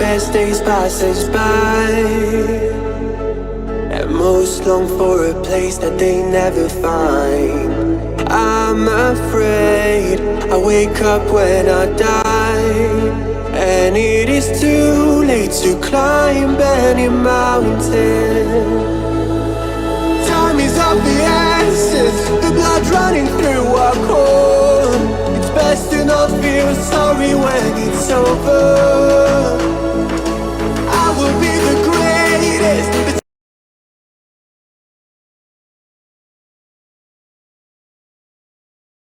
best days pass us by, and most long for a place that they never find. I'm afraid I wake up when I die, and it is too late to climb any mountain. Time is of the essence, the blood running through our core. It's best to not feel sorry when it's over.